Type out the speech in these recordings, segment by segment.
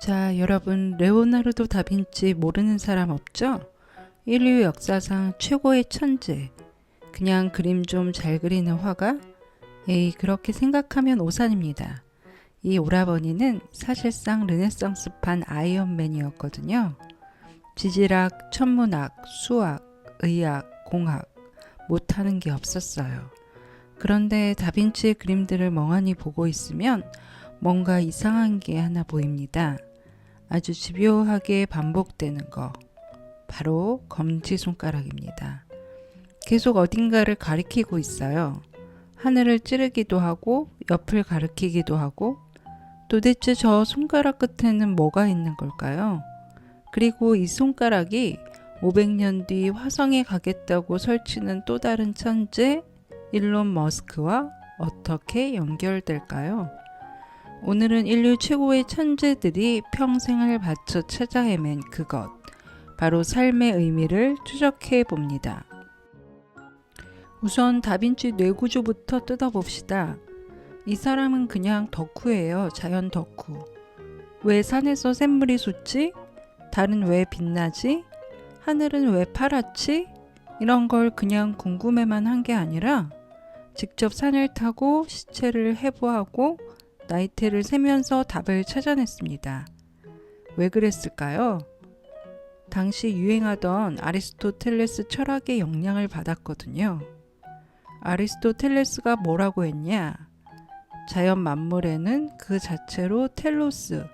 자, 여러분, 레오나르도 다빈치 모르는 사람 없죠? 인류 역사상 최고의 천재. 그냥 그림 좀 잘 그리는 화가? 에이, 그렇게 생각하면 오산입니다. 이 오라버니는 사실상 르네상스판 아이언맨이었거든요. 지질학, 천문학, 수학, 의학, 공학 못하는 게 없었어요. 그런데 다빈치의 그림들을 멍하니 보고 있으면 뭔가 이상한 게 하나 보입니다. 아주 집요하게 반복되는 거. 바로 검지손가락입니다. 계속 어딘가를 가리키고 있어요. 하늘을 찌르기도 하고 옆을 가리키기도 하고 도대체 저 손가락 끝에는 뭐가 있는 걸까요? 그리고 이 손가락이 500년 뒤 화성에 가겠다고 설치는 또 다른 천재 일론 머스크와 어떻게 연결될까요? 오늘은 인류 최고의 천재들이 평생을 바쳐 찾아 헤맨 그것, 바로 삶의 의미를 추적해 봅니다. 우선 다빈치 뇌구조부터 뜯어봅시다. 이 사람은 그냥 덕후예요. 자연 덕후. 왜 산에서 샘물이 솟지? 달은 왜 빛나지? 하늘은 왜 파랗지? 이런 걸 그냥 궁금해만 한 게 아니라 직접 산을 타고 시체를 해부하고 나이테를 세면서 답을 찾아냈습니다. 왜 그랬을까요? 당시 유행하던 아리스토텔레스 철학의 영향을 받았거든요. 아리스토텔레스가 뭐라고 했냐? 자연 만물에는 그 자체로 텔로스,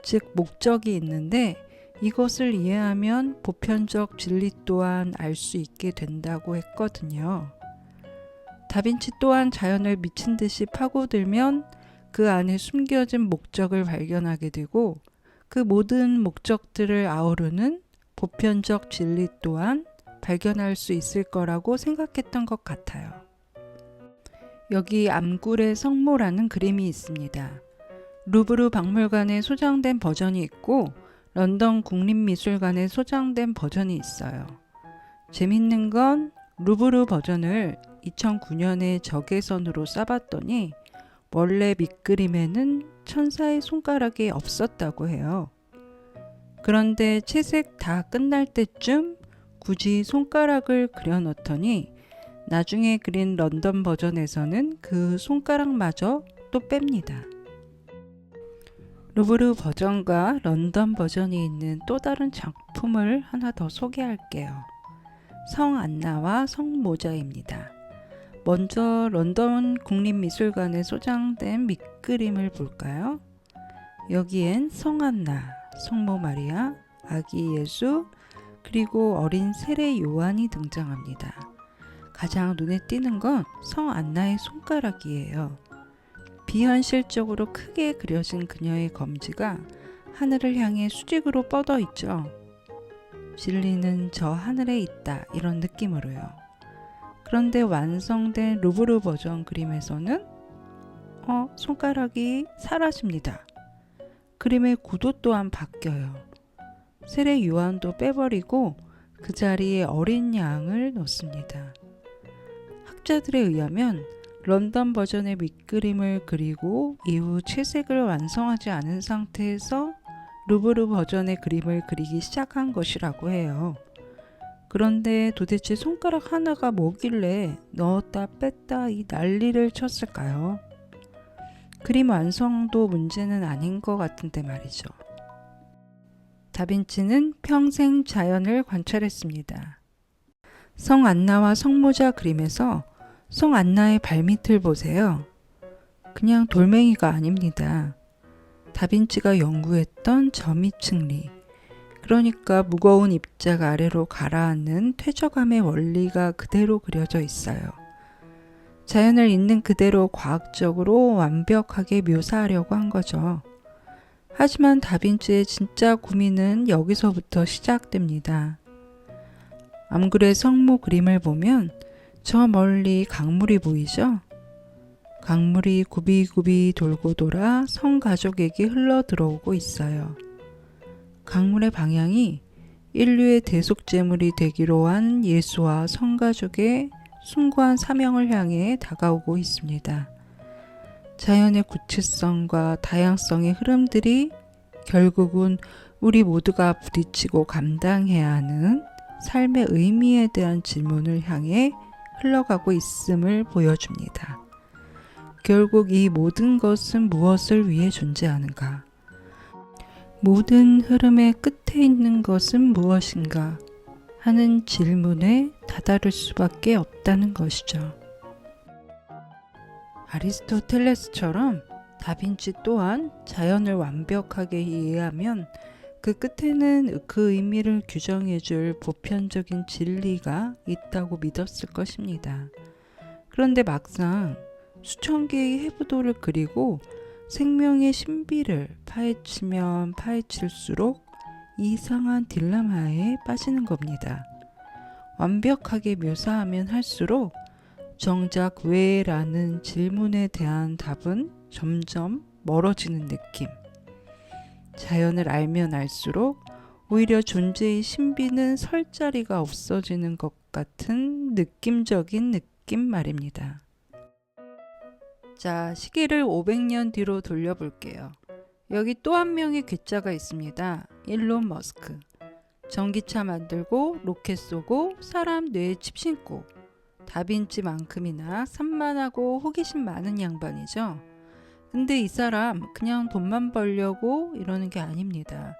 즉 목적이 있는데 이것을 이해하면 보편적 진리 또한 알 수 있게 된다고 했거든요. 다빈치 또한 자연을 미친 듯이 파고들면 그 안에 숨겨진 목적을 발견하게 되고 그 모든 목적들을 아우르는 보편적 진리 또한 발견할 수 있을 거라고 생각했던 것 같아요. 여기 암굴의 성모라는 그림이 있습니다. 루브르 박물관에 소장된 버전이 있고 런던 국립미술관에 소장된 버전이 있어요. 재밌는 건 루브르 버전을 2009년에 적외선으로 쏴봤더니 원래 밑그림에는 천사의 손가락이 없었다고 해요. 그런데 채색 다 끝날 때쯤 굳이 손가락을 그려놓더니 나중에 그린 런던 버전에서는 그 손가락마저 또 뺍니다. 루브르 버전과 런던 버전이 있는 또 다른 작품을 하나 더 소개할게요. 성 안나와 성 모자입니다. 먼저 런던 국립미술관에 소장된 밑그림을 볼까요? 여기엔 성 안나, 성모 마리아, 아기 예수, 그리고 어린 세례 요한이 등장합니다. 가장 눈에 띄는 건 성 안나의 손가락이에요. 비현실적으로 크게 그려진 그녀의 검지가 하늘을 향해 수직으로 뻗어 있죠. 진리는 저 하늘에 있다, 이런 느낌으로요. 그런데 완성된 루브르 버전 그림에서는 손가락이 사라집니다. 그림의 구도 또한 바뀌어요. 세례 요한도 빼버리고 그 자리에 어린 양을 넣습니다. 학자들에 의하면 런던 버전의 밑그림을 그리고 이후 채색을 완성하지 않은 상태에서 루브르 버전의 그림을 그리기 시작한 것이라고 해요. 그런데 도대체 손가락 하나가 뭐길래 넣었다 뺐다 이 난리를 쳤을까요? 그림 완성도 문제는 아닌 것 같은데 말이죠. 다빈치는 평생 자연을 관찰했습니다. 성 안나와 성모자 그림에서 성 안나의 발밑을 보세요. 그냥 돌멩이가 아닙니다. 다빈치가 연구했던 점이층리, 그러니까 무거운 입자가 아래로 가라앉는 퇴적함의 원리가 그대로 그려져 있어요. 자연을 있는 그대로 과학적으로 완벽하게 묘사하려고 한 거죠. 하지만 다빈치의 진짜 고민은 여기서부터 시작됩니다. 암굴의 성모 그림을 보면 저 멀리 강물이 보이죠? 강물이 굽이굽이 돌고 돌아 성 가족에게 흘러 들어오고 있어요. 강물의 방향이 인류의 대속제물이 되기로 한 예수와 성가족의 숭고한 사명을 향해 다가오고 있습니다. 자연의 구체성과 다양성의 흐름들이 결국은 우리 모두가 부딪히고 감당해야 하는 삶의 의미에 대한 질문을 향해 흘러가고 있음을 보여줍니다. 결국 이 모든 것은 무엇을 위해 존재하는가? 모든 흐름의 끝에 있는 것은 무엇인가? 하는 질문에 다다를 수밖에 없다는 것이죠. 아리스토텔레스처럼 다빈치 또한 자연을 완벽하게 이해하면 그 끝에는 그 의미를 규정해줄 보편적인 진리가 있다고 믿었을 것입니다. 그런데 막상 수천 개의 해부도를 그리고 생명의 신비를 파헤치면 파헤칠수록 이상한 딜레마에 빠지는 겁니다. 완벽하게 묘사하면 할수록 정작 왜라는 질문에 대한 답은 점점 멀어지는 느낌. 자연을 알면 알수록 오히려 존재의 신비는 설 자리가 없어지는 것 같은 느낌적인 느낌 말입니다. 자, 시계를 500년 뒤로 돌려볼게요. 여기 또 한 명의 괴짜가 있습니다. 일론 머스크. 전기차 만들고 로켓 쏘고 사람 뇌에 칩 심고 다빈치만큼이나 산만하고 호기심 많은 양반이죠. 근데 이 사람 그냥 돈만 벌려고 이러는 게 아닙니다.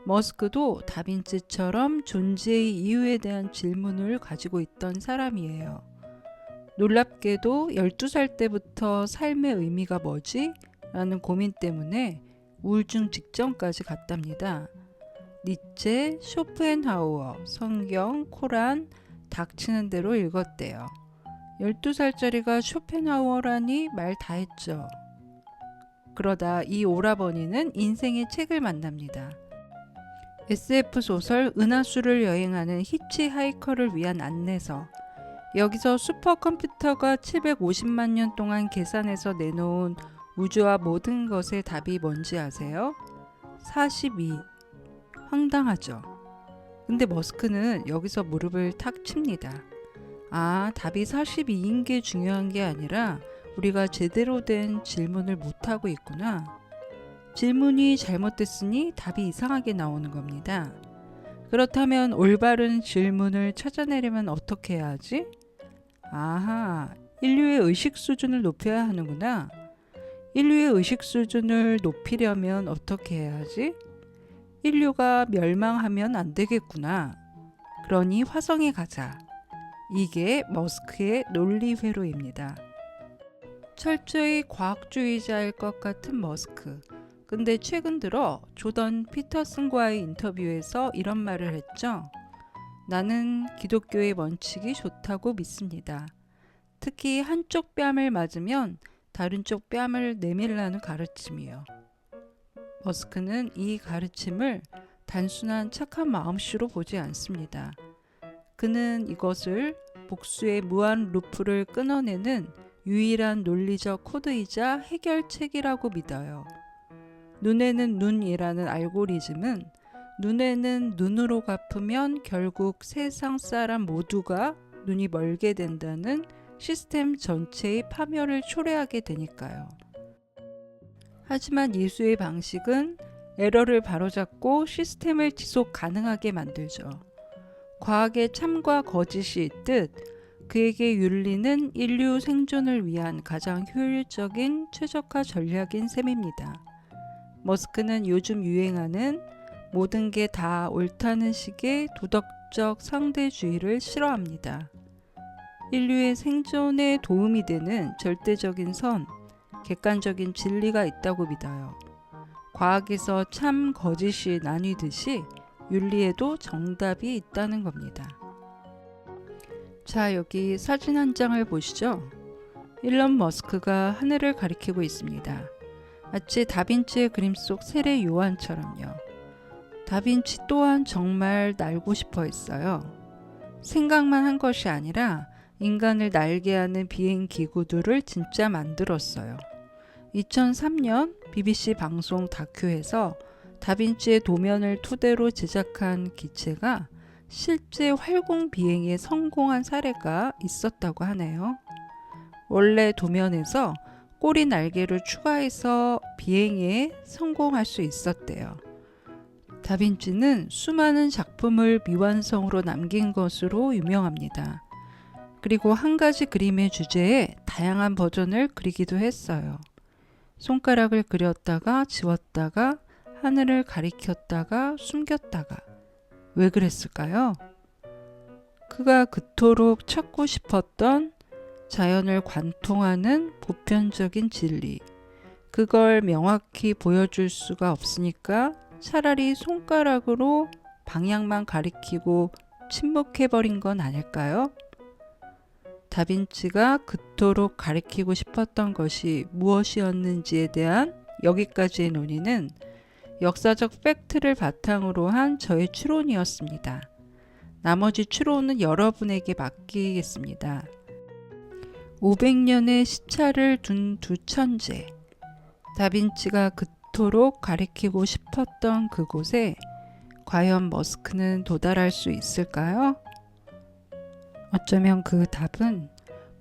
머스크도 다빈치처럼 존재의 이유에 대한 질문을 가지고 있던 사람이에요. 놀랍게도 12살 때부터 삶의 의미가 뭐지? 라는 고민 때문에 우울증 직전까지 갔답니다. 니체, 쇼펜하우어, 성경, 코란 닥치는 대로 읽었대요. 12살짜리가 쇼펜하우어라니 말 다 했죠. 그러다 이 오라버니는 인생의 책을 만납니다. SF 소설 은하수를 여행하는 히치하이커를 위한 안내서. 여기서 슈퍼컴퓨터가 750만 년 동안 계산해서 내놓은 우주와 모든 것의 답이 뭔지 아세요? 42. 황당하죠. 근데 머스크는 여기서 무릎을 탁 칩니다. 아, 답이 42인 게 중요한 게 아니라 우리가 제대로 된 질문을 못하고 있구나. 질문이 잘못됐으니 답이 이상하게 나오는 겁니다. 그렇다면 올바른 질문을 찾아내려면 어떻게 해야 하지? 아하, 인류의 의식 수준을 높여야 하는구나. 인류의 의식 수준을 높이려면 어떻게 해야 하지? 인류가 멸망하면 안 되겠구나. 그러니 화성에 가자. 이게 머스크의 논리 회로입니다. 철저히 과학주의자일 것 같은 머스크. 근데 최근 들어 조던 피터슨과의 인터뷰에서 이런 말을 했죠. 나는 기독교의 원칙이 좋다고 믿습니다. 특히 한쪽 뺨을 맞으면 다른 쪽 뺨을 내밀라는 가르침이요. 머스크는 이 가르침을 단순한 착한 마음씨로 보지 않습니다. 그는 이것을 복수의 무한 루프를 끊어내는 유일한 논리적 코드이자 해결책이라고 믿어요. 눈에는 눈이라는 알고리즘은 눈에는 눈으로 갚으면 결국 세상 사람 모두가 눈이 멀게 된다는 시스템 전체의 파멸을 초래하게 되니까요. 하지만 예수의 방식은 에러를 바로잡고 시스템을 지속 가능하게 만들죠. 과학의 참과 거짓이 있듯 그에게 윤리는 인류 생존을 위한 가장 효율적인 최적화 전략인 셈입니다. 머스크는 요즘 유행하는 모든 게 다 옳다는 식의 도덕적 상대주의를 싫어합니다. 인류의 생존에 도움이 되는 절대적인 선, 객관적인 진리가 있다고 믿어요. 과학에서 참 거짓이 나뉘듯이 윤리에도 정답이 있다는 겁니다. 자, 여기 사진 한 장을 보시죠. 일론 머스크가 하늘을 가리키고 있습니다. 마치 다빈치의 그림 속 세례 요한처럼요. 다빈치 또한 정말 날고 싶어 했어요. 생각만 한 것이 아니라 인간을 날게 하는 비행 기구들을 진짜 만들었어요. 2003년 BBC 방송 다큐에서 다빈치의 도면을 토대로 제작한 기체가 실제 활공 비행에 성공한 사례가 있었다고 하네요. 원래 도면에서 꼬리 날개를 추가해서 비행에 성공할 수 있었대요. 다빈치는 수많은 작품을 미완성으로 남긴 것으로 유명합니다. 그리고 한 가지 그림의 주제에 다양한 버전을 그리기도 했어요. 손가락을 그렸다가 지웠다가 하늘을 가리켰다가 숨겼다가. 왜 그랬을까요? 그가 그토록 찾고 싶었던 자연을 관통하는 보편적인 진리. 그걸 명확히 보여줄 수가 없으니까 차라리 손가락으로 방향만 가리키고 침묵해버린 건 아닐까요? 다빈치가 그토록 가리키고 싶었던 것이 무엇이었는지에 대한 여기까지의 논의는 역사적 팩트를 바탕으로 한 저의 추론이었습니다. 나머지 추론은 여러분에게 맡기겠습니다. 500년의 시차를 둔 두 천재. 다빈치가 그토록 가리키고 싶었던 그곳에 과연 머스크는 도달할 수 있을까요? 어쩌면 그 답은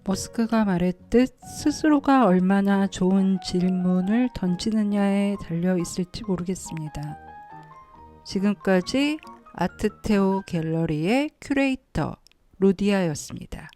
머스크가 말했듯 스스로가 얼마나 좋은 질문을 던지느냐에 달려 있을지 모르겠습니다. 지금까지 아트테오 갤러리의 큐레이터 루디아였습니다.